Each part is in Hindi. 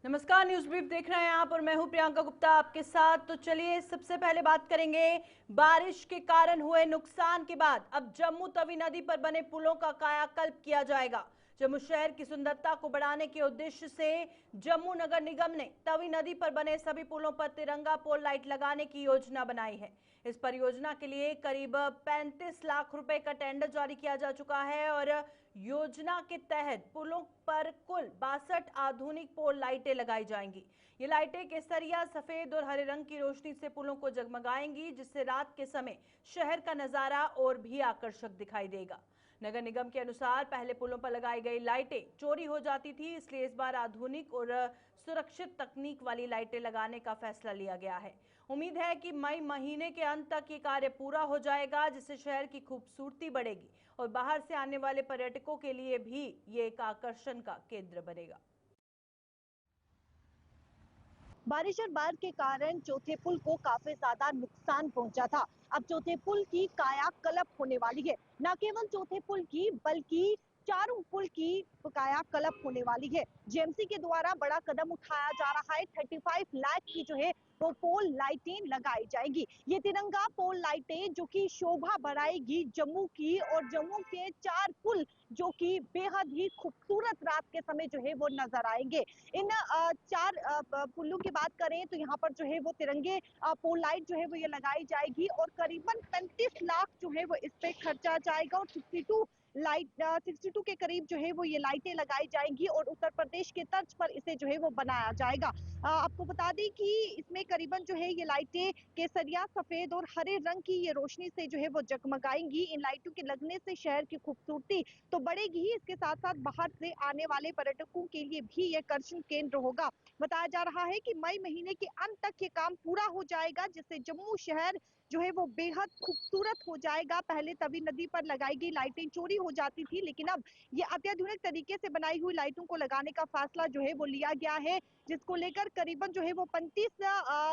नमस्कार, न्यूज ब्रीफ देख रहे हैं आप और मैं हूं प्रियंका गुप्ता आपके साथ। तो चलिए सबसे पहले बात करेंगे बारिश के कारण हुए नुकसान के बाद अब जम्मू तवी नदी पर बने पुलों का कायाकल्प किया जाएगा। जम्मू शहर की सुंदरता को बढ़ाने के उद्देश्य से जम्मू नगर निगम ने तवी नदी पर बने सभी पुलों पर तिरंगा पोल लाइट लगाने की योजना बनाई है। इस परियोजना के लिए करीब 35 लाख रुपए का टेंडर जारी किया जा चुका है और योजना के तहत पुलों पर कुल 62 आधुनिक पोल लाइटें लगाई जाएंगी। ये लाइटें केसरिया, सफेद और हरे रंग की रोशनी से पुलों को जगमगाएंगी, जिससे रात के समय शहर का नजारा और भी आकर्षक दिखाई देगा। नगर निगम के अनुसार पहले पुलों पर लगाई गई लाइटें चोरी हो जाती थी, इसलिए इस बार आधुनिक और सुरक्षित तकनीक वाली लाइटें लगाने का फैसला लिया गया है। उम्मीद है कि मई महीने के अंत तक ये कार्य पूरा हो जाएगा, जिससे शहर की खूबसूरती बढ़ेगी और बाहर से आने वाले पर्यटकों के लिए भी ये एक आकर्षण का केंद्र बनेगा। बारिश और बाढ़ के कारण चौथे पुल को काफी ज्यादा नुकसान पहुंचा था। अब चौथे पुल की कायाकल्प होने वाली है। न केवल चौथे पुल की बल्कि चारों पुल की कायाकल्प होने वाली है। जेएमसी के द्वारा बड़ा कदम उठाया जा रहा है। 35 लाख की जो है वो पोल लाइटें लगाई जाएंगी। ये तिरंगा पोल लाइटें जो कि शोभा बढ़ाएगी जम्मू की, और जम्मू के 4 पुल जो कि बेहद ही खूबसूरत रात के समय जो है वो नजर आएंगे। इन 4 पुलों की बात करें तो यहाँ पर जो है वो तिरंगे पोल लाइट जो है वो ये लगाई जाएगी और करीबन 35 लाख जो है वो इस पे खर्चा जाएगा और 62 के करीब जो है वो ये लाइटें लगाई जाएंगी और उत्तर प्रदेश के तर्ज पर इसे जो है वो बनाया जाएगा। आपको बता दें कि इसमें करीबन जो है ये लाइटें केसरिया, सफेद और हरे रंग की ये रोशनी से जो है वो जगमगाएंगी। इन लाइटों के लगने से शहर की खूबसूरती तो बढ़ेगी ही, इसके साथ साथ बाहर से आने वाले पर्यटकों के लिए भी ये आकर्षण केंद्र होगा। बताया जा रहा है कि मई महीने के अंत तक ये काम पूरा हो जाएगा, जिससे जम्मू शहर जो है वो बेहद खूबसूरत हो जाएगा। पहले तवी नदी पर लगाई गई लाइटें चोरी हो जाती थी, लेकिन अब ये अत्याधुनिक तरीके से बनाई हुई लाइटों को लगाने का फैसला जो है वो लिया गया है, जिसको लेकर करीबन जो है वो 35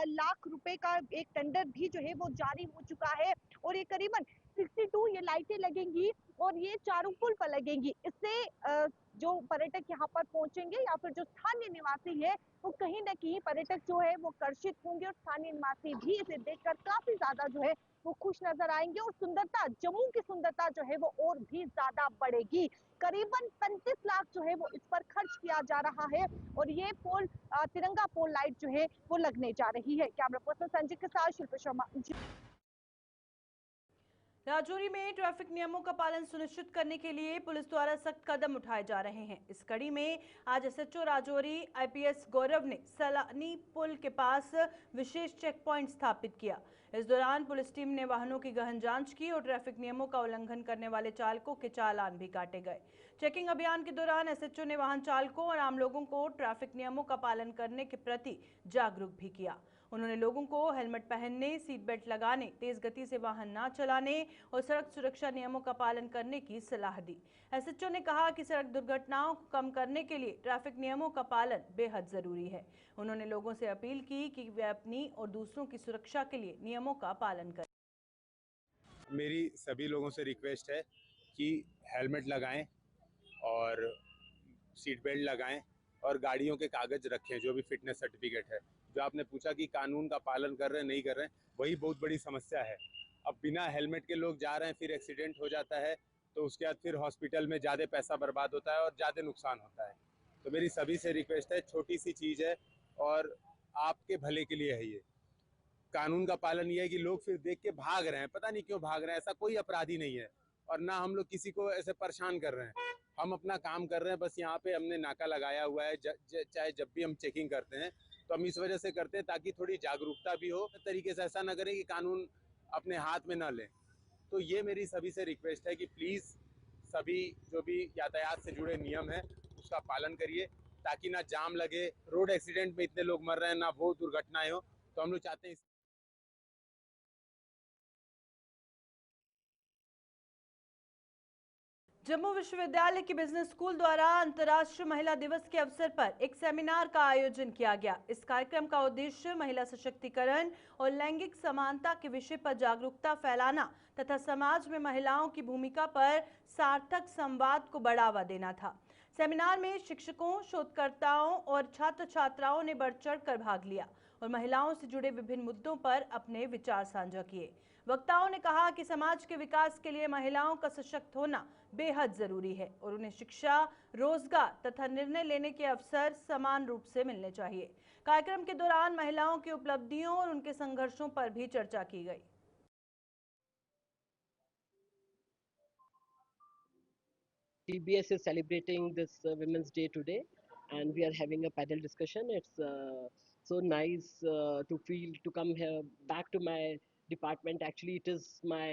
लाख रुपए का एक टेंडर भी जो है वो जारी हो चुका है और ये करीबन 62 ये लाइटें लगेंगी और ये चारों पुल पर लगेंगी। इससे जो पर्यटक यहाँ पर पहुंचेंगे या फिर जो स्थानीय निवासी है वो कहीं ना कहीं पर्यटक जो है वो आकर्षित होंगे और स्थानीय निवासी भी इसे देखकर काफी ज्यादा जो है वो खुश नजर आएंगे और सुंदरता, जम्मू की सुंदरता जो है वो और भी ज्यादा बढ़ेगी। करीबन 35 लाख जो है वो इस पर खर्च किया जा रहा है और ये पोल तिरंगा पोल लाइट जो है वो लगने जा रही है। कैमरा पर्सन संजय के साथ शिल्पा शर्मा। राजौरी में ट्रैफिक नियमों का पालन सुनिश्चित करने के लिए पुलिस द्वारा सख्त कदम उठाए जा रहे हैं। इस कड़ी में आज एसएचओ राजौरी आईपीएस गौरव ने सलानी पुल के पास विशेष चेक पॉइंट स्थापित किया। इस दौरान पुलिस टीम ने वाहनों की गहन जांच की और ट्रैफिक नियमों का उल्लंघन करने वाले चालकों के चालान भी काटे गए। चेकिंग अभियान के दौरान एसएचओ ने वाहन चालकों और आम लोगों को ट्रैफिक नियमों का पालन करने के प्रति जागरूक भी किया। उन्होंने लोगों को हेलमेट पहनने, सीट बेल्ट लगाने, तेज गति से वाहन न चलाने और सड़क सुरक्षा नियमों का पालन करने की सलाह दी। एसएचओ ने कहा कि सड़क दुर्घटनाओं को कम करने के लिए ट्रैफिक नियमों का पालन बेहद जरूरी है। उन्होंने लोगों से अपील की कि वे अपनी और दूसरों की सुरक्षा के लिए नियमों का पालन करें। मेरी सभी लोगों से रिक्वेस्ट है कि हेलमेट लगाएं और सीट बेल्ट लगाएं और गाड़ियों के कागज रखें, जो भी फिटनेस सर्टिफिकेट है। जो आपने पूछा कि कानून का पालन कर रहे हैं नहीं कर रहे हैं, वही बहुत बड़ी समस्या है। अब बिना हेलमेट के लोग जा रहे हैं, फिर एक्सीडेंट हो जाता है, तो उसके बाद फिर हॉस्पिटल में ज़्यादा पैसा बर्बाद होता है और ज़्यादा नुकसान होता है। तो मेरी सभी से रिक्वेस्ट है, छोटी सी चीज़ है और आपके भले के लिए है ये। कानून का पालन ये है कि लोग फिर देख के भाग रहे हैं, पता नहीं क्यों भाग रहे हैं। ऐसा कोई अपराधी नहीं है और ना हम लोग किसी को ऐसे परेशान कर रहे हैं। हम अपना काम कर रहे हैं, बस यहाँ पे हमने नाका लगाया हुआ है। चाहे जब भी हम चेकिंग करते हैं तो हम इस वजह से करते हैं ताकि थोड़ी जागरूकता भी हो, तरीके से ऐसा ना करें कि कानून अपने हाथ में ना लें। तो ये मेरी सभी से रिक्वेस्ट है कि प्लीज़ सभी जो भी यातायात से जुड़े नियम है उसका पालन करिए, ताकि ना जाम लगे। रोड एक्सीडेंट में इतने लोग मर रहे हैं, ना वो दुर्घटनाएं हो। तो हम लोग चाहते हैं जम्मू विश्वविद्यालय के बिजनेस स्कूल द्वारा अंतर्राष्ट्रीय महिला दिवस के अवसर पर एक सेमिनार का आयोजन किया गया। इस कार्यक्रम का उद्देश्य महिला सशक्तिकरण और लैंगिक समानता के विषय पर जागरूकता फैलाना तथा समाज में महिलाओं की भूमिका पर सार्थक संवाद को बढ़ावा देना था। सेमिनार में शिक्षकों, शोधकर्ताओं और छात्र छात्राओं ने बढ़ चढ़कर भाग लिया और महिलाओं से जुड़े विभिन्न मुद्दों पर अपने विचार साझा किए। वक्ताओं ने कहा कि समाज के विकास के लिए महिलाओं का सशक्त होना बेहद जरूरी है और उन्हें शिक्षा, रोजगार तथा निर्णय लेने के अवसर समान रूप से मिलने चाहिए। कार्यक्रम के दौरान महिलाओं की उपलब्धियों और उनके संघर्षों पर भी चर्चा की गई। TBS is celebrating this Women's Day today, and we are having a panel discussion. It's so nice to come here back to my department. Actually, it is my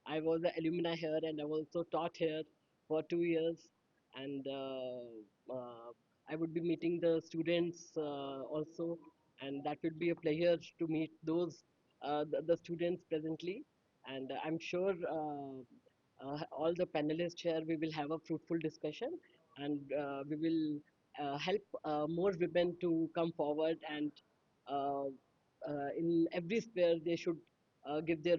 I was an alumni here, and I also taught here for 2 years, and I would be meeting the students also, and that would be a pleasure to meet those the students presently, and I'm sure. All the panelists here, we will have a fruitful discussion, and we will help more women to come forward, and uh, in every sphere they should give their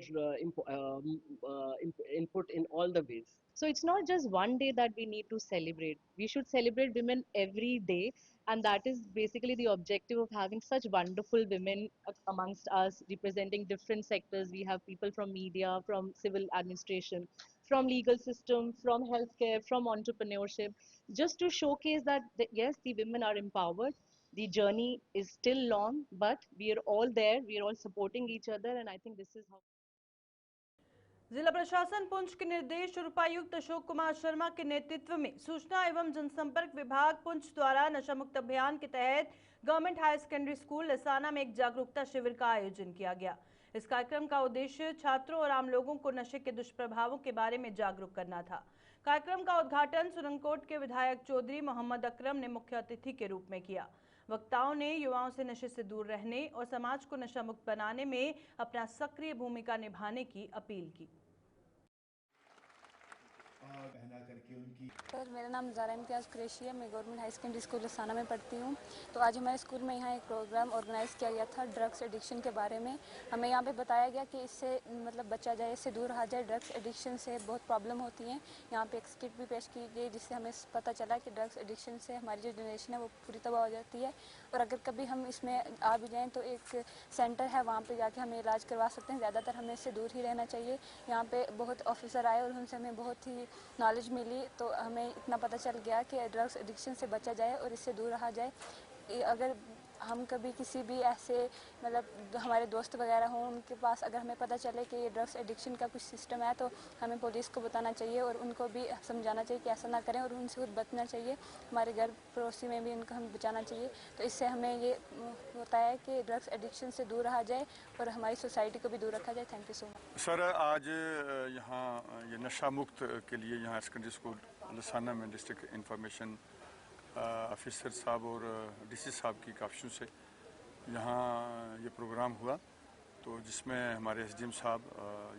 input in all the ways. So it's not just one day that we need to celebrate. We should celebrate women every day. And that is basically the objective of having such wonderful women amongst us, representing different sectors. We have people from media, from civil administration, from legal system, from healthcare, from entrepreneurship, just to showcase that, yes, the women are empowered. The journey is still long, but we are all there. We are all supporting each other. And I think this is how. जिला प्रशासन पुंछ के निर्देश और उपायुक्त अशोक कुमार शर्मा के नेतृत्व में सूचना एवं जनसंपर्क विभाग पुंछ द्वारा नशा मुक्त अभियान के तहत गवर्नमेंट हायर सेकेंडरी स्कूल लसाना में एक जागरूकता शिविर का आयोजन किया गया। इस कार्यक्रम का उद्देश्य छात्रों और आम लोगों को नशे के दुष्प्रभावों के बारे में जागरूक करना था। कार्यक्रम का उद्घाटन सुरनकोट के विधायक चौधरी मोहम्मद अकरम ने मुख्य अतिथि के रूप में किया। वक्ताओं ने युवाओं से नशे से दूर रहने और समाज को नशा मुक्त बनाने में अपना सक्रिय भूमिका निभाने की अपील की। सर, मेरा नाम ज़ारा इम्तियाज़ कुरैशी है। मैं गवर्नमेंट हाई सेकेंडरी स्कूल लसाना में पढ़ती हूँ। तो आज हमारे स्कूल में यहाँ एक प्रोग्राम ऑर्गेनाइज़ किया गया था ड्रग्स एडिक्शन के बारे में। हमें यहाँ पे बताया गया कि इससे मतलब बचा जाए, इससे दूर रहा जाए। ड्रग्स एडिक्शन से बहुत प्रॉब्लम होती हैं। यहाँ पे एक स्किट भी पेश की गई जिससे हमें पता चला कि ड्रग्स एडिक्शन से हमारी जो जनरेशन है वो पूरी तबाह हो जाती है, और अगर कभी हम इसमें आ भी जाएँ तो एक सेंटर है, वहाँ पर जाके हमें इलाज करवा सकते हैं। ज़्यादातर हमें इससे दूर ही रहना चाहिए। यहाँ पर बहुत ऑफिसर आए और उनसे हमें बहुत ही नॉलेज मिली, तो हमें इतना पता चल गया कि ड्रग्स एडिक्शन से बचा जाए और इससे दूर रहा जाए। अगर हम कभी किसी भी ऐसे मतलब हमारे दोस्त वगैरह हों, उनके पास अगर हमें पता चले कि ये ड्रग्स एडिक्शन का कुछ सिस्टम है, तो हमें पुलिस को बताना चाहिए और उनको भी समझाना चाहिए कि ऐसा ना करें, और उनसे खुद बचना चाहिए। हमारे घर पड़ोसी में भी उनको हमें बचाना चाहिए। तो इससे हमें ये होता है कि ड्रग्स एडिक्शन से दूर रहा जाए और हमारी सोसाइटी को भी दूर रखा जाए। Thank you so much. Sir, आज यहाँ ये नशा मुक्त के लिए यहाँ सेकेंडरी स्कूल लसाना में डिस्ट्रिक्ट इंफॉर्मेशन ऑफिसर साहब और डीसी साहब की काफिशों से यहाँ ये प्रोग्राम हुआ, तो जिसमें हमारे एसडीएम साहब,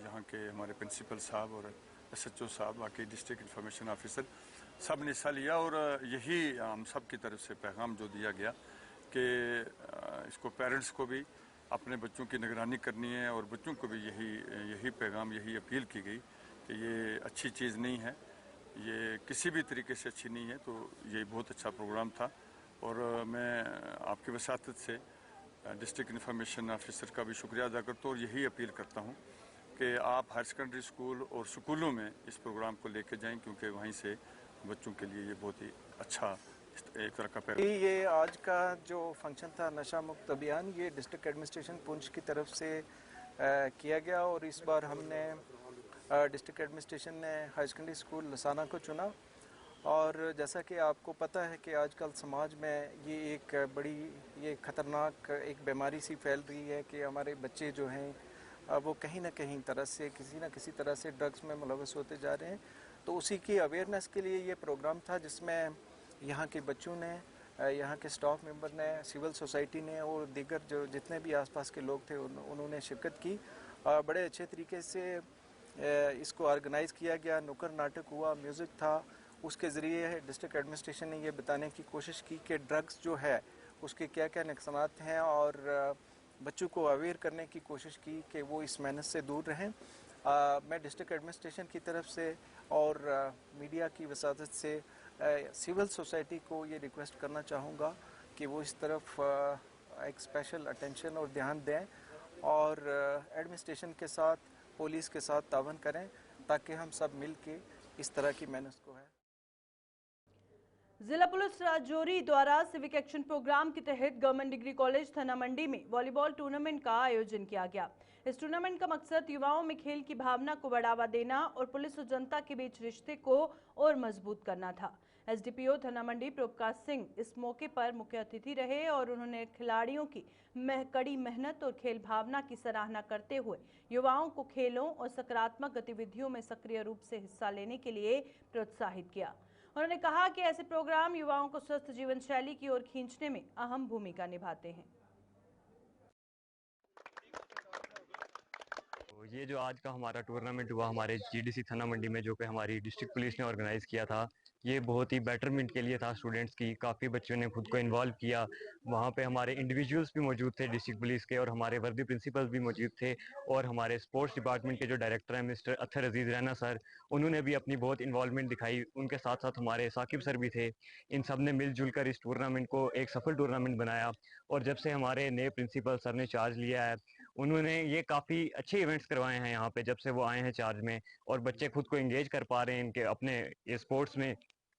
यहाँ के हमारे प्रिंसिपल साहब और एसएचओ साहब, बाकी डिस्ट्रिक्ट इंफॉर्मेशन ऑफिसर सब ने हिस्सा लिया। और यही हम सब की तरफ से पैगाम जो दिया गया कि इसको पेरेंट्स को भी अपने बच्चों की निगरानी करनी है और बच्चों को भी यही पैगाम, यही अपील की गई कि ये अच्छी चीज़ नहीं है, ये किसी भी तरीके से अच्छी नहीं है। तो ये बहुत अच्छा प्रोग्राम था, और मैं आपकी वसातत से डिस्ट्रिक्ट इंफॉर्मेशन ऑफिसर का भी शुक्रिया अदा करता हूँ और यही अपील करता हूँ कि आप हायर सेकेंडरी स्कूल और स्कूलों में इस प्रोग्राम को लेकर जाएं, क्योंकि वहीं से बच्चों के लिए ये बहुत ही अच्छा एक तरह का पैगाम। ये आज का जो फंक्शन था नशा मुक्त अभियान, ये डिस्ट्रिक्ट एडमिनिस्ट्रेशन पुंछ की तरफ से किया गया, और इस बार हमने डिस्ट्रिक्ट एडमिनिस्ट्रेशन ने हाई सेकेंडरी स्कूल लसाना को चुना। और जैसा कि आपको पता है कि आजकल समाज में ये एक बड़ी ये ख़तरनाक एक बीमारी सी फैल रही है कि हमारे बच्चे जो हैं वो कहीं ना कहीं तरह से किसी न किसी तरह से ड्रग्स में मुलव्वस होते जा रहे हैं। तो उसी की अवेयरनेस के लिए ये प्रोग्राम था, जिसमें यहाँ के बच्चों ने, यहाँ के स्टाफ मेंबर ने, सिविल सोसाइटी ने और दीगर जो जितने भी आसपास के लोग थे उन्होंने शिरकत की। बड़े अच्छे तरीके से इसको ऑर्गेनाइज़ किया गया, नुक्कड़ नाटक हुआ, म्यूज़िक था। उसके ज़रिए डिस्ट्रिक्ट एडमिनिस्ट्रेशन ने ये बताने की कोशिश की कि ड्रग्स जो है उसके क्या क्या नुकसानात हैं, और बच्चों को अवेयर करने की कोशिश की कि वो इस मेहनत से दूर रहें। मैं डिस्ट्रिक्ट एडमिनिस्ट्रेशन की तरफ से और मीडिया की वसातत से सिविल सोसाइटी को ये रिक्वेस्ट करना चाहूँगा कि वो इस तरफ एक स्पेशल अटेंशन और ध्यान दें और एडमिनिस्ट्रेशन के साथ, पुलिस के साथ तावन करें ताकि हम सब मिल के इस तरह की मेहनत को है। जिला पुलिस राजौरी द्वारा सिविक एक्शन प्रोग्राम के तहत गवर्नमेंट डिग्री कॉलेज थना मंडी में वॉलीबॉल टूर्नामेंट का आयोजन किया गया। इस टूर्नामेंट का मकसद युवाओं में खेल की भावना को बढ़ावा देना और पुलिस और जनता के बीच रिश्ते को और मजबूत करना था। एसडीपीओ थना मंडी प्रकाश सिंह इस मौके पर मुख्य अतिथि रहे और उन्होंने खिलाड़ियों की कड़ी मेहनत और खेल भावना की सराहना करते हुए युवाओं को खेलों और सकारात्मक गतिविधियों में सक्रिय रूप से हिस्सा लेने के लिए प्रोत्साहित किया। उन्होंने कहा कि ऐसे प्रोग्राम युवाओं को स्वस्थ जीवन शैली की ओर खींचने में अहम भूमिका निभाते हैं। ये जो आज का हमारा टूर्नामेंट हुआ हमारे जीडीसी थना मंडी में, जो कि हमारी डिस्ट्रिक्ट पुलिस ने ऑर्गेनाइज़ किया था, ये बहुत ही बेटरमेंट के लिए था स्टूडेंट्स की। काफ़ी बच्चों ने खुद को इन्वॉल्व किया। वहाँ पे हमारे इंडिविजुअल्स भी मौजूद थे डिस्ट्रिक्ट पुलिस के, और हमारे वर्दी प्रिंसिपल्स भी मौजूद थे, और हमारे स्पोर्ट्स डिपार्टमेंट के जो डायरेक्टर हैं मिस्टर अत्तर अजीज़ रैना सर, उन्होंने भी अपनी बहुत इन्वॉल्वमेंट दिखाई। उनके साथ साथ हमारे साकिब सर भी थे। इन सब ने मिलजुल कर इस टूर्नामेंट को एक सफल टूर्नामेंट बनाया। और जब से हमारे नए प्रिंसिपल सर ने चार्ज लिया है, उन्होंने ये काफ़ी अच्छे इवेंट्स करवाए हैं यहाँ पे जब से वो आए हैं चार्ज में, और बच्चे खुद को एंगेज कर पा रहे हैं इनके अपने ये स्पोर्ट्स में,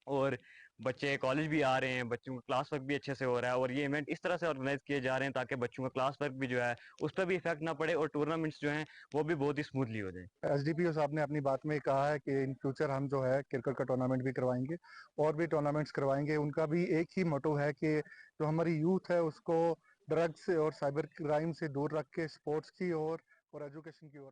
और बच्चे कॉलेज भी आ रहे हैं, बच्चों का क्लास वर्क भी अच्छे से हो रहा है। और ये इवेंट इस तरह से ऑर्गेनाइज किए जा रहे हैं ताकि बच्चों का क्लास वर्क भी जो है उस पर भी इफेक्ट ना पड़े, और टूर्नामेंट्स जो हैं वो भी बहुत ही स्मूथली हो जाए। एसडीपीओ साहब ने अपनी बात में कहा है कि इन फ्यूचर हम जो है क्रिकेट का टूर्नामेंट भी करवाएंगे और भी टूर्नामेंट्स करवाएंगे। उनका भी एक ही मोटो है कि जो हमारी यूथ है उसको ड्रग्स और साइबर क्राइम से दूर रख के स्पोर्ट्स की ओर और एजुकेशन की ओर।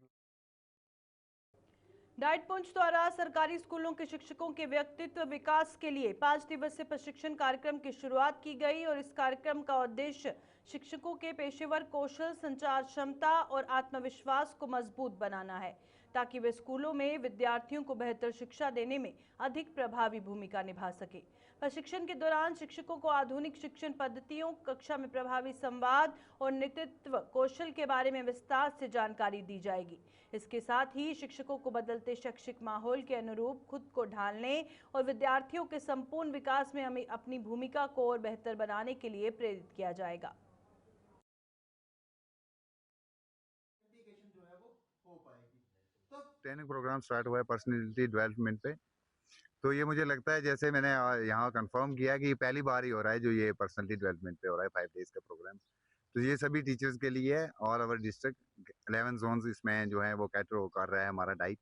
डाइट पुंछ द्वारा सरकारी स्कूलों के शिक्षकों के व्यक्तित्व विकास के लिए 5 दिवसीय प्रशिक्षण कार्यक्रम की शुरुआत की गई और इस कार्यक्रम का उद्देश्य शिक्षकों के पेशेवर कौशल, संचार क्षमता और आत्मविश्वास को मजबूत बनाना है ताकि वे स्कूलों में विद्यार्थियों को बेहतर शिक्षा देने में अधिक प्रभावी भूमिका निभा सके। प्रशिक्षण के दौरान शिक्षकों को आधुनिक शिक्षण पद्धतियों, कक्षा में प्रभावी संवाद और नेतृत्व कौशल के बारे में विस्तार से जानकारी दी जाएगी। इसके साथ ही शिक्षकों को बदलते शैक्षिक माहौल के अनुरूप खुद को ढालने और विद्यार्थियों के संपूर्ण विकास में हमें अपनी भूमिका को और बेहतर बनाने के लिए प्रेरित किया जाएगा। ट्रेनिंग प्रोग्राम स्टार्ट हुआ है पर्सनैलिटी डेवलपमेंट पे, तो ये मुझे लगता है जैसे मैंने यहाँ कंफर्म किया कि ये पहली बार ही हो रहा है जो ये पर्सनैलिटी डेवलपमेंट पे हो रहा है 5 डेज का प्रोग्राम। तो ये सभी टीचर्स के लिए है। ऑल ओवर डिस्ट्रिक्ट 11 जोन्स इसमें जो है वो कैटर कर रहा है हमारा डाइट।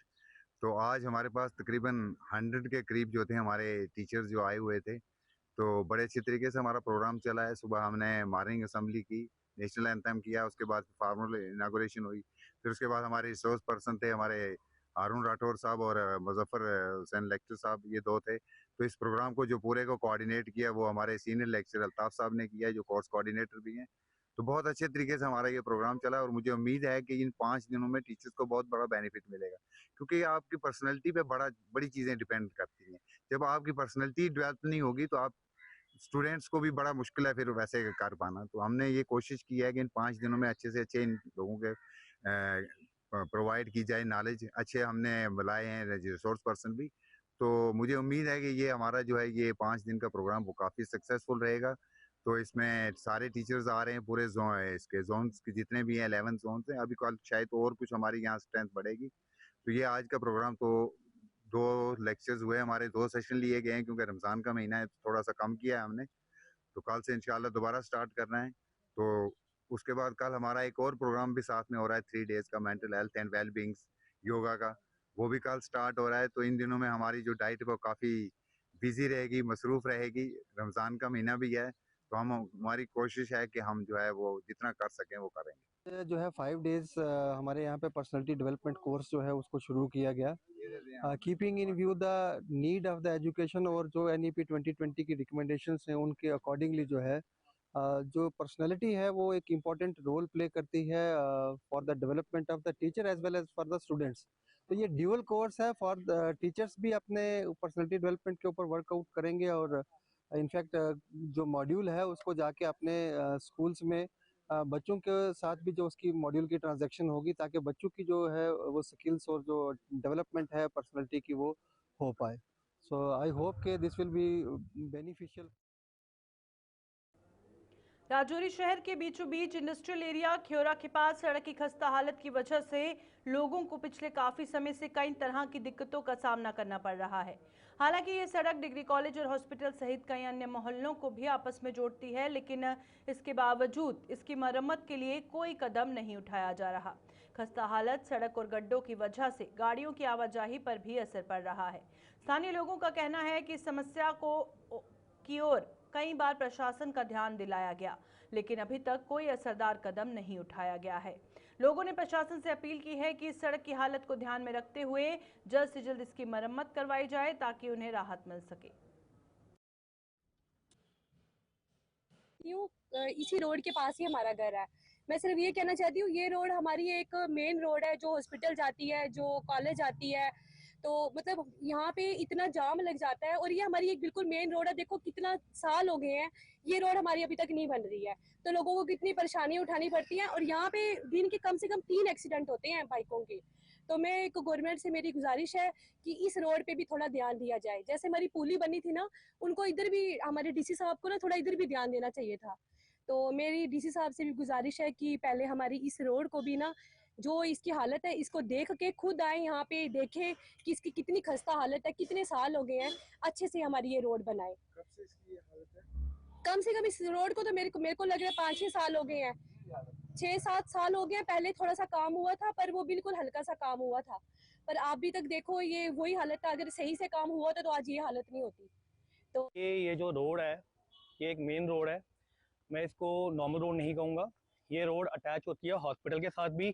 तो आज हमारे पास तकरीबन 100 के करीब जो थे हमारे टीचर्स जो आए हुए थे, तो बड़े अच्छी तरीके से हमारा प्रोग्राम चला है। सुबह हमने मॉर्निंग असेंबली की, नेशनल एंथम किया, उसके बाद फॉर्मल इनागोरेशन हुई। फिर उसके बाद हमारे रिसोर्स पर्सन थे हमारे हारून राठौर साहब और मुजफ्फर हुसैन लेक्चर साहब, ये 2 थे। तो इस प्रोग्राम को जो पूरे को कोऑर्डिनेट किया वो हमारे सीनियर लेक्चर अल्ताफ साहब ने किया, जो कोर्स कोऑर्डिनेटर भी हैं। तो बहुत अच्छे तरीके से हमारा ये प्रोग्राम चला और मुझे उम्मीद है कि इन 5 दिनों में टीचर्स को बहुत बड़ा बेनिफिट मिलेगा, क्योंकि आपकी पर्सनैलिटी पे बड़ी चीज़ें डिपेंड करती हैं। जब आपकी पर्सनैलिटी डेवलप नहीं होगी तो आप स्टूडेंट्स को भी बड़ा मुश्किल है फिर वैसे कर पाना। तो हमने ये कोशिश की है कि इन 5 दिनों में अच्छे से अच्छे इन लोगों के प्रोवाइड की जाए नॉलेज। अच्छे हमने बुलाए हैं रिसोर्स पर्सन भी। तो मुझे उम्मीद है कि ये हमारा जो है ये 5 दिन का प्रोग्राम वो काफ़ी सक्सेसफुल रहेगा। तो इसमें सारे टीचर्स आ रहे हैं पूरे इसके जोन्स के जितने भी हैं 11 जोन हैं। अभी कल शायद और कुछ हमारी यहाँ स्ट्रेंथ बढ़ेगी। तो ये आज का प्रोग्राम तो 2 लेक्चर्स हुए हमारे, 2 सेशन लिए गए हैं क्योंकि रमज़ान का महीना है, थोड़ा सा कम किया है हमने। तो कल से इंशाल्लाह दोबारा स्टार्ट करना है। तो उसके बाद कल हमारा एक और प्रोग्राम भी साथ में हो रहा है 3 डेज़ का, mental health and well beings yoga का, वो भी कल स्टार्ट हो रहा है। तो इन दिनों में हमारी जो डाइट वो काफ़ी बिजी रहेगी, मसरूफ़ रहेगी। रमज़ान का महीना भी है, तो हमारी कोशिश है कि हम जो है वो जितना कर सकें वो करेंगे। जो है 5 डेज हमारे यहाँ पे पर्सनैलिटी डेवलपमेंट कोर्स जो है उसको शुरू किया गया, keeping in view the need of the education, और जो NEP 2020 की रिकमेंडेशंस हैं उनके अकॉर्डिंगली जो है जो पर्सनैलिटी है वो एक इम्पॉर्टेंट रोल प्ले करती है for the development of the teacher as well as for the students. तो ये ड्यूअल कोर्स है। फॉर द टीचर्स भी अपने पर्सनैलिटी डेवलपमेंट के ऊपर वर्कआउट करेंगे, और इनफैक्ट जो मॉड्यूल है उसको जाके अपने स्कूल्स में बच्चों के साथ भी जो उसकी मॉड्यूल की ट्रांजैक्शन होगी, ताकि बच्चों की जो है वो स्किल्स और जो डेवलपमेंट है पर्सनैलिटी की वो हो पाए। So I hope that this will be beneficial. Rajouri शहर के बीचों बीच इंडस्ट्रियल एरिया ख्योरा के पास सड़क की खस्ता हालत की वजह से लोगों को पिछले काफी समय से कई तरह की दिक्कतों का सामना करना पड़ रहा है। हालांकि ये सड़क डिग्री कॉलेज और हॉस्पिटल सहित कई अन्य मोहल्लों को भी आपस में जोड़ती है, लेकिन इसके बावजूद इसकी मरम्मत के लिए कोई कदम नहीं उठाया जा रहा। खस्ता हालत, सड़क और गड्ढों की वजह से गाड़ियों की आवाजाही पर भी असर पड़ रहा है। स्थानीय लोगों का कहना है कि इस समस्या की ओर कई बार प्रशासन का ध्यान दिलाया गया, लेकिन अभी तक कोई असरदार कदम नहीं उठाया गया है। लोगों ने प्रशासन से अपील की है कि इस सड़क की हालत को ध्यान में रखते हुए जल्द से जल्द इसकी मरम्मत करवाई जाए ताकि उन्हें राहत मिल सके। इसी रोड के पास ही हमारा घर है। मैं सिर्फ ये कहना चाहती हूँ, ये रोड हमारी एक मेन रोड है जो हॉस्पिटल जाती है, जो कॉलेज जाती है। तो मतलब यहाँ पे इतना जाम लग जाता है और ये हमारी एक बिल्कुल मेन रोड है। देखो कितना साल हो गए हैं ये रोड हमारी अभी तक नहीं बन रही है, तो लोगों को कितनी परेशानियां उठानी पड़ती हैं और यहाँ पे दिन के कम से कम 3 एक्सीडेंट होते हैं बाइकों के। तो मैं एक गवर्नमेंट से मेरी गुजारिश है कि इस रोड पे भी थोड़ा ध्यान दिया जाए। जैसे हमारी पुली बनी थी ना, उनको इधर भी, हमारे डीसी साहब को ना थोड़ा इधर भी ध्यान देना चाहिए था। तो मेरी डीसी साहब से भी गुजारिश है कि पहले हमारी इस रोड को भी ना, जो इसकी हालत है इसको देख के खुद आए यहाँ पे, देखें कि इसकी कितनी खस्ता हालत है, कितने साल हो गए हैं, अच्छे से हमारी ये रोड बनाए। कब से इसकी ये हालत है? कम से कम इस रोड को तो मेरे को लग रहा है 5-6 साल हो गए हैं, 6-7 साल हो गए। पहले थोड़ा सा काम हुआ था पर वो बिल्कुल हल्का सा काम हुआ था, पर अभी तक देखो ये वही हालत है। अगर सही से काम हुआ था तो आज ये हालत नहीं होती। तो ये जो रोड है ये एक मेन रोड है, मैं इसको नॉर्मल रोड नहीं कहूँगा। ये रोड अटैच होती है हॉस्पिटल के साथ भी,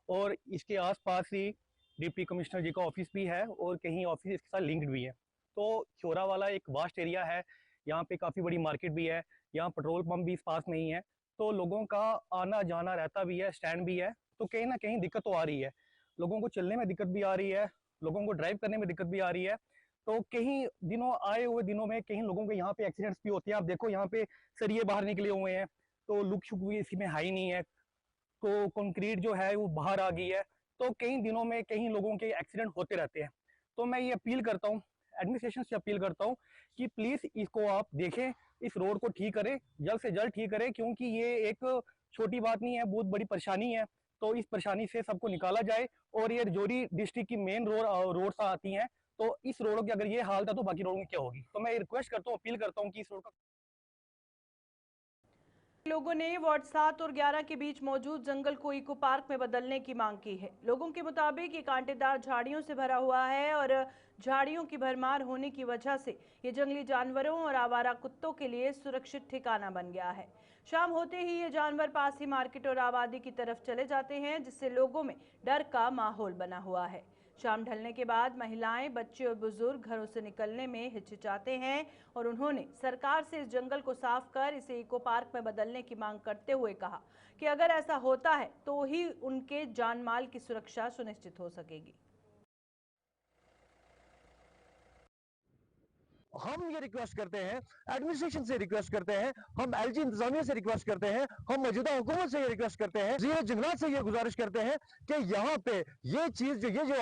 और इसके आसपास ही डिप्टी कमिश्नर जी का ऑफिस भी है और कहीं ऑफिस इसके साथ लिंक्ड भी है। तो ख्योरा वाला एक वास्ट एरिया है, यहाँ पे काफ़ी बड़ी मार्केट भी है, यहाँ पेट्रोल पंप भी इस पास नहीं है, तो लोगों का आना जाना रहता भी है, स्टैंड भी है, तो कहीं ना कहीं दिक्कत तो आ रही है। लोगों को चलने में दिक्कत भी आ रही है, लोगों को ड्राइव करने में दिक्कत भी आ रही है। तो कहीं दिनों आए हुए दिनों में कहीं लोगों के यहाँ पे एक्सीडेंट्स भी होते हैं। आप देखो यहाँ पे सरिये बाहर निकले हुए हैं, तो लुक शुक भी इसमें हाई नहीं है, तो कंक्रीट जो है वो बाहर आ गई है, तो कई दिनों में कहीं लोगों के एक्सीडेंट होते रहते हैं। तो मैं ये अपील करता हूँ, एडमिनिस्ट्रेशन से अपील करता हूँ कि प्लीज़ इसको आप देखें, इस रोड को ठीक करें, जल्द से जल्द ठीक करें, क्योंकि ये एक छोटी बात नहीं है, बहुत बड़ी परेशानी है। तो इस परेशानी से सबको निकाला जाए। और ये राजौरी डिस्ट्रिक्ट की मेन रोड आती हैं, तो इस रोड की अगर ये हालत है तो बाकी रोड में क्या होगी। तो मैं रिक्वेस्ट करता हूँ, अपील करता हूँ कि इस रोड का लोगों ने वार्ड 7 और 11 के बीच मौजूद जंगल को इको पार्क में बदलने की मांग की है। लोगों के मुताबिक ये कांटेदार झाड़ियों से भरा हुआ है और झाड़ियों की भरमार होने की वजह से ये जंगली जानवरों और आवारा कुत्तों के लिए सुरक्षित ठिकाना बन गया है। शाम होते ही ये जानवर पास ही मार्केट और आबादी की तरफ चले जाते हैं, जिससे लोगों में डर का माहौल बना हुआ है। शाम ढलने के बाद महिलाएं, बच्चे और बुजुर्ग घरों से निकलने में हिचकिचाते हैं और उन्होंने सरकार से इस जंगल को साफ कर इसे इको पार्क में बदलने की मांग करते हुए कहा कि अगर ऐसा होता है तो ही उनके जान माल की सुरक्षा सुनिश्चित हो सकेगी। हम ये रिक्वेस्ट करते हैं, एडमिनिस्ट्रेशन से रिक्वेस्ट करते हैं, हम एलजी इंतजामिया से रिक्वेस्ट करते हैं, हम मौजूदा हुकूमत से ये रिक्वेस्ट करते हैं, वज़ीर जंगलात से ये गुजारिश करते हैं कि यहाँ पे ये चीज जो ये जो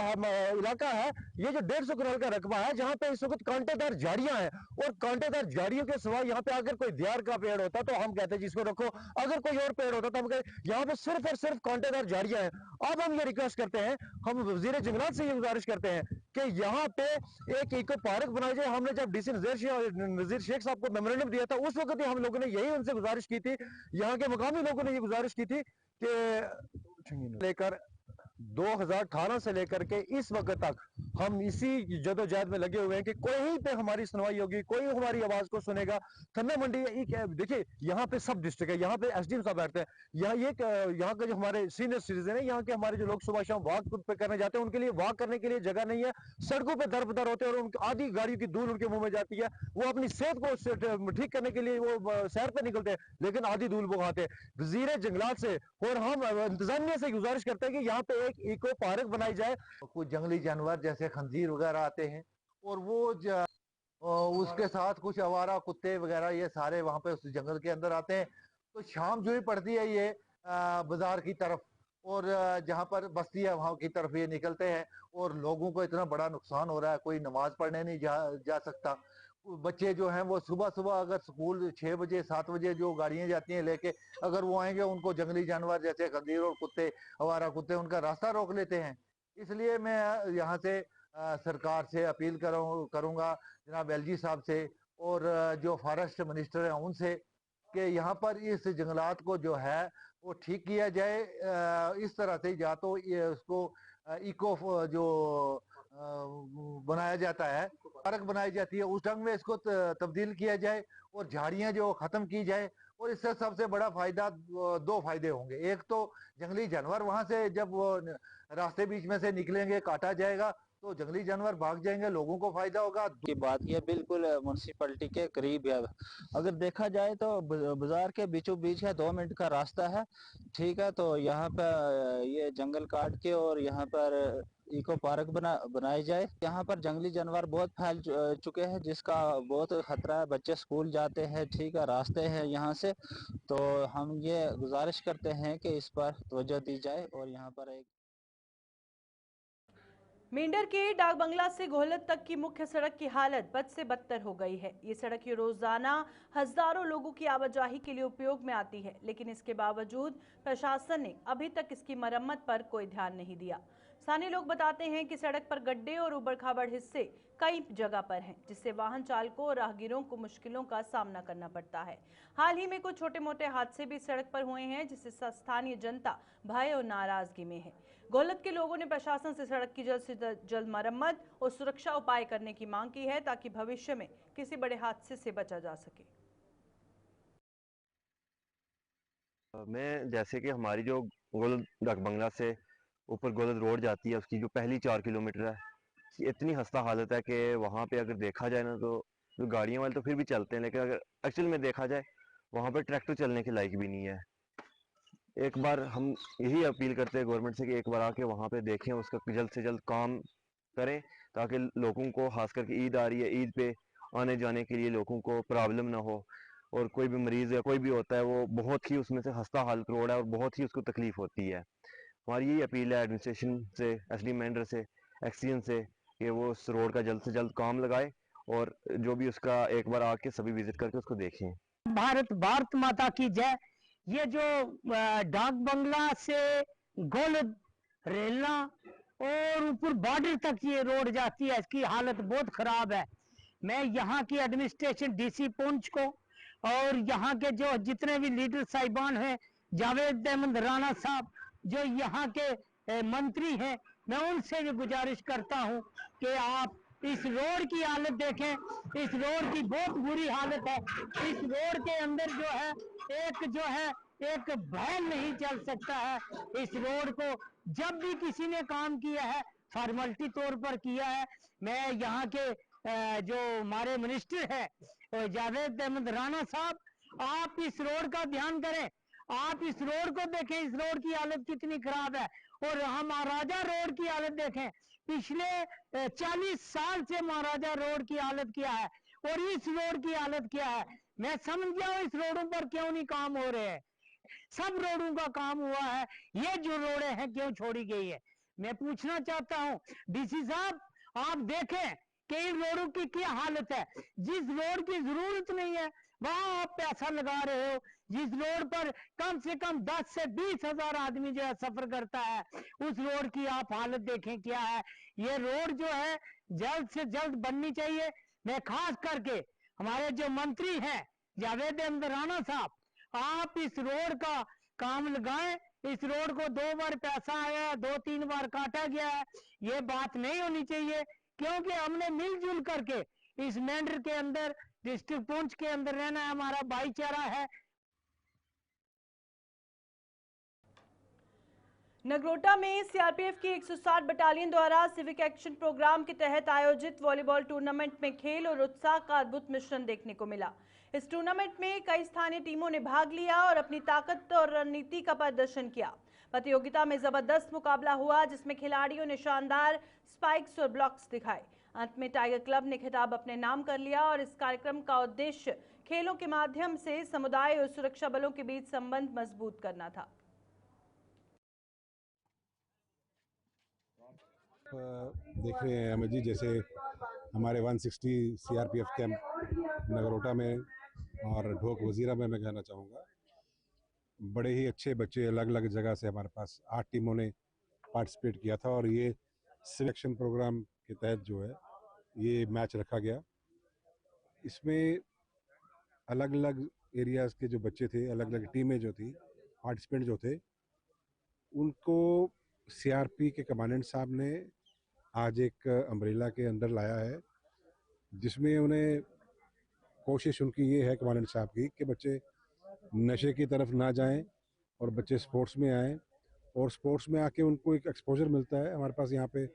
इलाका है, ये जो 150 करोड़ का रकबा है, जहाँ पे इस वक्त कांटेदार झाड़ियां हैं, और कांटेदार झाड़ियों के सिवा यहाँ पे अगर कोई दियार का पेड़ होता तो हम कहते जिसको रखो, अगर कोई और पेड़ होता तो हम कहते यहाँ पे सिर्फ और सिर्फ कांटेदार झाड़ियां हैं। अब हम ये रिक्वेस्ट करते हैं, हम वज़ीर जंगलात से ये गुजारिश करते हैं कि यहाँ पे एक इको पार्क बनाई जाए। हमने जब डीसी नज़ीर शेख साहब को मेमोरेंडम दिया था, उस वक्त ही हम लोगों ने यही उनसे गुजारिश की थी, यहाँ के मकामी लोगों ने ये गुजारिश की थी कि लेकर 2018 से लेकर के इस वक्त तक हम इसी जदोजहद में लगे हुए हैं कि कोई पे हमारी सुनवाई होगी, कोई हमारी आवाज को सुनेगा। थन्ना मंडी देखिए यहाँ पे सब डिस्ट्रिक्ट है, यहाँ पे एसडीएम साहब बैठते हैं, यहाँ के जो हमारे सीनियर सिटीजन है, यहाँ के हमारे जो लोग सुबह शाम वॉक पे करने जाते हैं, उनके लिए वॉक करने के लिए जगह नहीं है, सड़कों पे दर बदर होते हैं और उनकी आधी गाड़ियों की धूल उनके मुंह में जाती है। वो अपनी सेहत को ठीक करने के लिए वो सैर पे निकलते हैं, लेकिन आधी धूल वो खाते हैं। वज़ीर जंगलात से और हम इंतजामिया से गुजारिश करते हैं कि यहाँ पे एक इको पार्क बनाई जाए। कुछ जंगली जानवर जैसे खंजीर वगैरह आते हैं और वो उसके साथ कुछ आवारा कुत्ते वगैरह ये सारे वहाँ पे उस जंगल के अंदर आते हैं। तो शाम जो ही पड़ती है ये बाजार की तरफ और जहाँ पर बस्ती है वहाँ की तरफ ये निकलते हैं और लोगों को इतना बड़ा नुकसान हो रहा है, कोई नमाज पढ़ने नहीं जा सकता। बच्चे जो हैं वो सुबह सुबह अगर स्कूल 6 बजे 7 बजे जो गाड़ियां जाती हैं लेके, अगर वो आएंगे उनको जंगली जानवर जैसे खंजीर और कुत्ते, आवारा कुत्ते उनका रास्ता रोक लेते हैं। इसलिए मैं यहाँ से सरकार से अपील करूँगा जनाब एलजी साहब से और जो फॉरेस्ट मिनिस्टर हैं उनसे कि यहाँ पर इस जंगलात को जो है वो ठीक किया जाए। इस तरह से या तो ये उसको इको जो बनाया जाता है, पार्क बनाई जाती है, उस ढंग में इसको तब्दील किया जाए और झाड़ियाँ जो खत्म की जाए। और इससे सबसे बड़ा फायदा, दो फायदे होंगे। एक तो जंगली जानवर वहां से जब वो रास्ते बीच में से निकलेंगे, काटा जाएगा तो जंगली जानवर भाग जाएंगे, लोगों को फायदा होगा। की बात ये बिल्कुल म्यूनसिपैलिटी के करीब है। अगर देखा जाए तो बाजार के बीचों बीच है, 2 मिनट का रास्ता है, ठीक है। तो यहाँ पर ये जंगल काट के और यहाँ पर इको पार्क बनाए जाए। यहाँ पर जंगली जानवर बहुत फैल चुके हैं जिसका बहुत खतरा है। बच्चे स्कूल जाते हैं, ठीक है, रास्ते हैं यहाँ से। तो हम ये गुजारिश करते हैं कि इस पर तवज्जो दी जाए और यहाँ पर एक मेंढर के डाक बंगला से घोलत तक की मुख्य सड़क की हालत बद से बदतर हो गई है। ये सड़क रोजाना हजारों लोगों की आवाजाही के लिए उपयोग में आती है, लेकिन इसके बावजूद प्रशासन ने अभी तक इसकी मरम्मत पर कोई ध्यान नहीं दिया। स्थानीय लोग बताते हैं कि सड़क पर गड्ढे और उबड़-खाबड़ हिस्से कई जगह पर हैं, जिससे वाहन चालकों और राहगीरों को मुश्किलों का सामना करना पड़ता है। हाल ही में कुछ छोटे-मोटे हादसे भी सड़क पर हुए हैं, जिससे स्थानीय जनता भय और नाराजगी में है। घोलत के लोगों ने प्रशासन से सड़क की जल्द से जल्द मरम्मत और सुरक्षा उपाय करने की मांग की है, ताकि भविष्य में किसी बड़े हादसे से बचा जा सके। मैं जैसे कि हमारी जो गोलद डाक बंगला से ऊपर गोलद रोड जाती है, उसकी जो पहली 4 किलोमीटर है, इतनी खस्ता हालत है कि वहाँ पे अगर देखा जाए ना तो गाड़ियों वाले तो फिर भी चलते हैं, लेकिन अगर एक्चुअल में देखा जाए वहाँ पे ट्रैक्टर चलने के लायक भी नहीं है। एक बार हम यही अपील करते हैं गवर्नमेंट से कि एक बार आके वहाँ पे देखें, उसका जल्द से जल्द काम करें, ताकि लोगों को, खास करके ईद आ रही है, ईद पे आने जाने के लिए लोगों को प्रॉब्लम ना हो। और कोई भी मरीज़ या कोई भी होता है वो बहुत ही उसमें से खस्ता हालत रोड है और बहुत ही उसको तकलीफ होती है। हमारी यही अपील है एडमिनिस्ट्रेशन से, एसडी मेंढर से, एक्सीएन से, कि वो उस रोड का जल्द से जल्द काम लगाए और जो भी उसका एक बार आके सभी विजिट करके उसको देखें। भारत माता की जय। ये जो डाक बंगला से गोलद रेलना और ऊपर बॉर्डर तक ये रोड जाती है, इसकी हालत बहुत खराब है। मैं यहाँ की एडमिनिस्ट्रेशन डीसी पुंछ को और यहाँ के जो जितने भी लीडर साहिबान हैं, जावेद अहमद राणा साहब जो यहाँ के मंत्री हैं, मैं उनसे भी गुजारिश करता हूँ कि आप इस रोड की हालत देखें। इस रोड की बहुत बुरी हालत है। इस रोड के अंदर जो है एक वैन नहीं चल सकता है। इस रोड को जब भी किसी ने काम किया है फॉर्मेलिटी तौर पर किया है। मैं यहाँ के जो हमारे मिनिस्टर है जावेद अहमद राणा साहब, आप इस रोड का ध्यान करें। आप इस रोड को देखें, इस रोड की हालत कितनी खराब है। और हम महाराजा रोड की हालत देखें, पिछले 40 साल से महाराजा रोड की हालत क्या है और इस रोड की हालत क्या है। मैं समझ गया हूँ इस रोडों पर क्यों नहीं काम हो रहे हैं। सब रोडों का काम हुआ है, ये जो रोडें हैं क्यों छोड़ी गई है। मैं पूछना चाहता हूँ डीसी साहब, आप देखें कि इन रोडों की क्या हालत है। जिस रोड की जरूरत नहीं है वहां आप पैसा लगा रहे हो। जिस रोड पर कम से कम 10 से 20 हजार आदमी जो है सफर करता है, उस रोड की आप हालत देखें क्या है। ये रोड जो है जल्द से जल्द बननी चाहिए। मैं खास करके हमारे जो मंत्री हैं जावेद अहमद राणा साहब, आप इस रोड का काम लगाएं। इस रोड को 2 बार पैसा आया, 2-3 बार काटा गया है। ये बात नहीं होनी चाहिए, क्योंकि हमने मिलजुल करके इस मेंढर के अंदर, डिस्ट्रिक्ट पुंछ के अंदर रहना है, हमारा भाईचारा है। नगरोटा में सीआरपीएफ की 160 बटालियन द्वारा सिविक एक्शन प्रोग्राम के तहत आयोजित वॉलीबॉल टूर्नामेंट में खेल और उत्साह का अद्भुत मिश्रण देखने को मिला। इस टूर्नामेंट में कई स्थानीय टीमों ने भाग लिया और अपनी ताकत और रणनीति का प्रदर्शन किया। प्रतियोगिता में जबरदस्त मुकाबला हुआ, जिसमें खिलाड़ियों ने शानदार स्पाइक्स और ब्लॉक्स दिखाए। अंत में टाइगर क्लब ने खिताब अपने नाम कर लिया और इस कार्यक्रम का उद्देश्य खेलों के माध्यम से समुदाय और सुरक्षा बलों के बीच संबंध मजबूत करना था। देख रहे हैं अमित जी, जैसे हमारे 160 सीआरपीएफ कैंप नगरोटा में और ढोक वजीरा में मैं कहना चाहूँगा, बड़े ही अच्छे बच्चे अलग अलग जगह से हमारे पास 8 टीमों ने पार्टिसिपेट किया था और ये सिलेक्शन प्रोग्राम के तहत जो है ये मैच रखा गया। इसमें अलग अलग एरियाज़ के जो बच्चे थे, अलग अलग टीमें जो थी, पार्टिसिपेंट जो थे, उनको सीआरपी के कमांडेंट साहब ने आज एक अम्ब्रेला के अंदर लाया है, जिसमें उन्हें कोशिश उनकी ये है कमांडेंट साहब की कि बच्चे नशे की तरफ ना जाएं और बच्चे स्पोर्ट्स में आएँ और स्पोर्ट्स में आके उनको एक एक्सपोजर मिलता है। हमारे पास यहाँ पे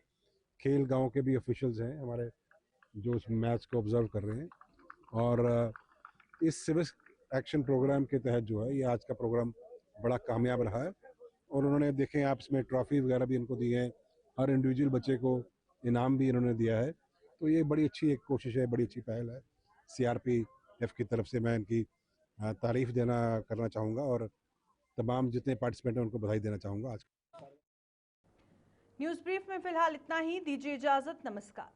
खेल गांव के भी ऑफिशियल्स हैं हमारे, जो इस मैच को ऑब्जर्व कर रहे हैं और इस सिविक एक्शन प्रोग्राम के तहत जो है ये आज का प्रोग्राम बड़ा कामयाब रहा है और उन्होंने देखें आप इसमें ट्रॉफी वगैरह भी इनको दी है, हर इंडिविजुअल बच्चे को इनाम भी इन्होंने दिया है। तो ये बड़ी अच्छी एक कोशिश है, बड़ी अच्छी पहल है सीआरपीएफ की तरफ से। मैं इनकी तारीफ करना चाहूँगा और तमाम जितने पार्टिसिपेंट हैं उनको बधाई देना चाहूँगा। आज न्यूज़ ब्रीफ में फिलहाल इतना ही, दीजिए इजाजत, नमस्कार।